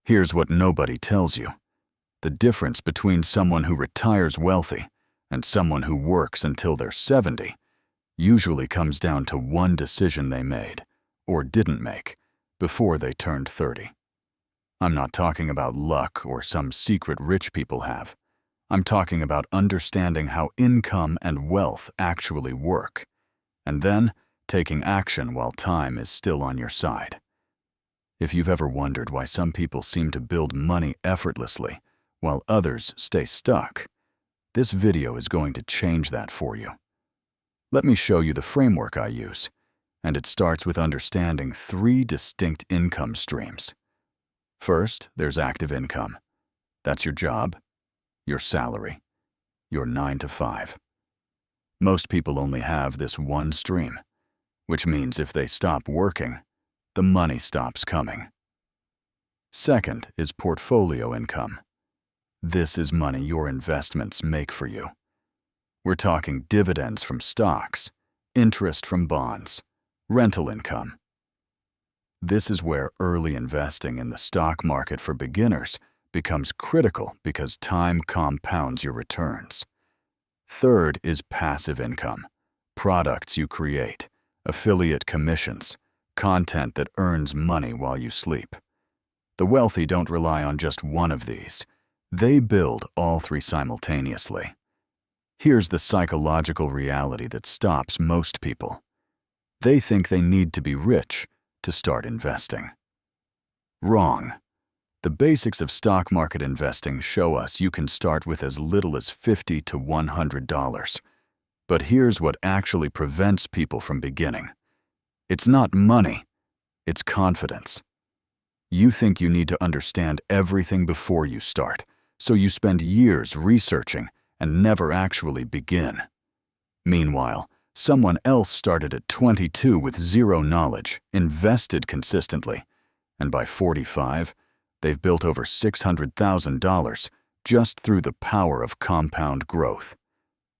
Here's what nobody tells you. The difference between someone who retires wealthy and someone who works until they're 70 usually comes down to one decision they made, or didn't make, before they turned 30. I'm not talking about luck or some secret rich people have. I'm talking about understanding how income and wealth actually work, and then taking action while time is still on your side. If you've ever wondered why some people seem to build money effortlessly while others stay stuck, this video is going to change that for you. Let me show you the framework I use, and it starts with understanding 3 distinct income streams. First, there's active income. That's your job, your salary, your 9 to 5. Most people only have this one stream, which means if they stop working, the money stops coming. Second is portfolio income. This is money your investments make for you. We're talking dividends from stocks, interest from bonds, rental income. This is where early investing in the stock market for beginners becomes critical because time compounds your returns. Third is passive income, products you create, affiliate commissions, content that earns money while you sleep. The wealthy don't rely on just one of these. They build all 3 simultaneously. Here's the psychological reality that stops most people. They think they need to be rich to start investing. Wrong. The basics of stock market investing show us you can start with as little as $50 to $100. But here's what actually prevents people from beginning. It's not money, it's confidence. You think you need to understand everything before you start, so you spend years researching and never actually begin. Meanwhile, someone else started at 22 with zero knowledge, invested consistently, and by 45, they've built over $600,000 just through the power of compound growth.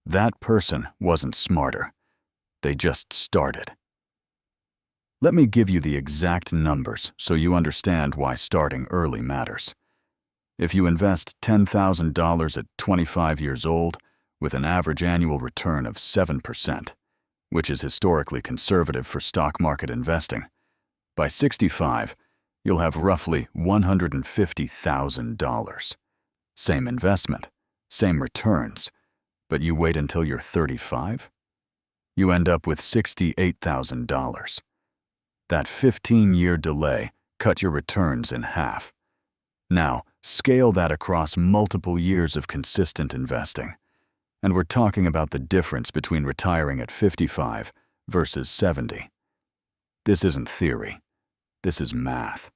That person wasn't smarter. They just started. Let me give you the exact numbers so you understand why starting early matters. If you invest $10,000 at 25 years old with an average annual return of 7%, which is historically conservative for stock market investing, by 65, you'll have roughly $150,000. Same investment, same returns, but you wait until you're 35? You end up with $68,000. That 15-year delay cut your returns in half. Now, scale that across multiple years of consistent investing, and we're talking about the difference between retiring at 55 versus 70. This isn't theory. This is math.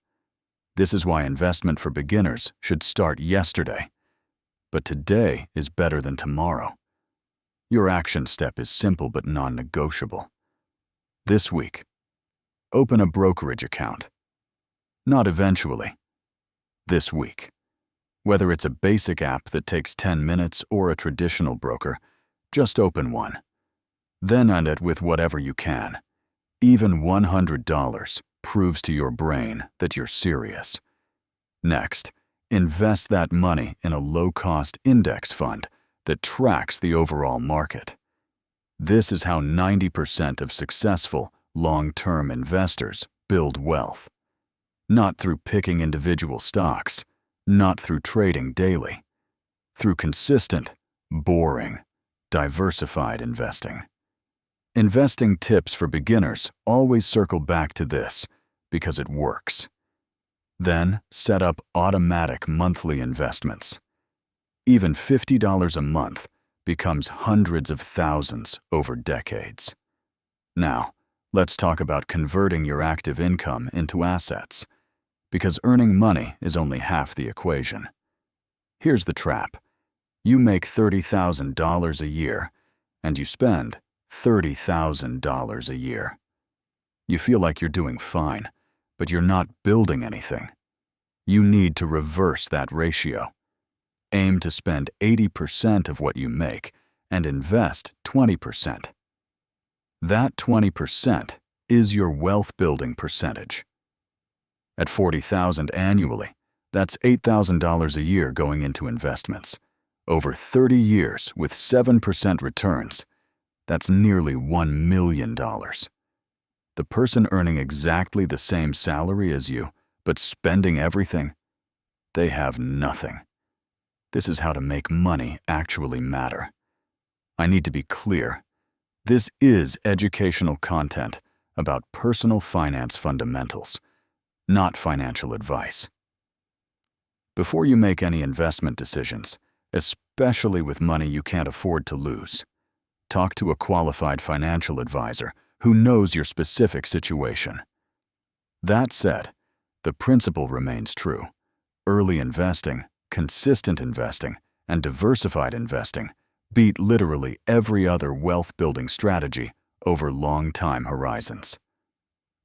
This is why investment for beginners should start yesterday. But today is better than tomorrow. Your action step is simple but non-negotiable. This week, open a brokerage account. Not eventually. This week. Whether it's a basic app that takes 10 minutes or a traditional broker, just open one. Then end it with whatever you can. Even $100 proves to your brain that you're serious. Next, invest that money in a low-cost index fund that tracks the overall market. This is how 90% of successful, long-term investors build wealth. Not through picking individual stocks, not through trading daily, through consistent, boring, diversified investing. Investing tips for beginners always circle back to this because it works. Then set up automatic monthly investments. Even $50 a month becomes hundreds of thousands over decades. Now, let's talk about converting your active income into assets, because earning money is only half the equation. Here's the trap. You make $30,000 a year, and you spend $30,000 a year. You feel like you're doing fine, but you're not building anything. You need to reverse that ratio. Aim to spend 80% of what you make and invest 20%. That 20% is your wealth building percentage. At $40,000 annually, That's $8,000 a year going into investments. Over 30 years with 7% returns. That's nearly $1 million. The person earning exactly the same salary as you, but spending everything, they have nothing. This is how to make money actually matter. I need to be clear. This is educational content about personal finance fundamentals, not financial advice. Before you make any investment decisions, especially with money you can't afford to lose, talk to a qualified financial advisor who knows your specific situation. That said, the principle remains true. Early investing, consistent investing, and diversified investing beat literally every other wealth-building strategy over long time horizons.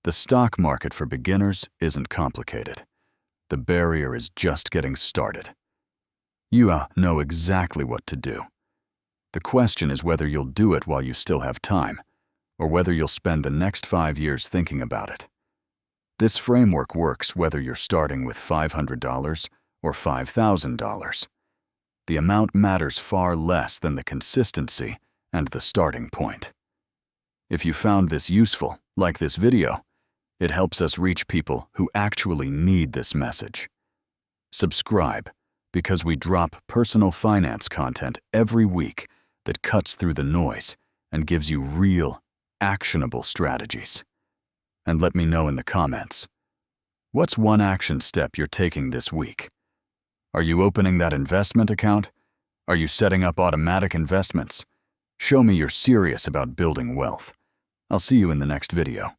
The stock market for beginners isn't complicated. The barrier is just getting started. You know exactly what to do. The question is whether you'll do it while you still have time, or whether you'll spend the next 5 years thinking about it. This framework works whether you're starting with $500 or $5,000. The amount matters far less than the consistency and the starting point. If you found this useful, like this video, it helps us reach people who actually need this message. Subscribe, because we drop personal finance content every week that cuts through the noise and gives you real, actionable strategies. And let me know in the comments, what's one action step you're taking this week? Are you opening that investment account? Are you setting up automatic investments? Show me you're serious about building wealth. I'll see you in the next video.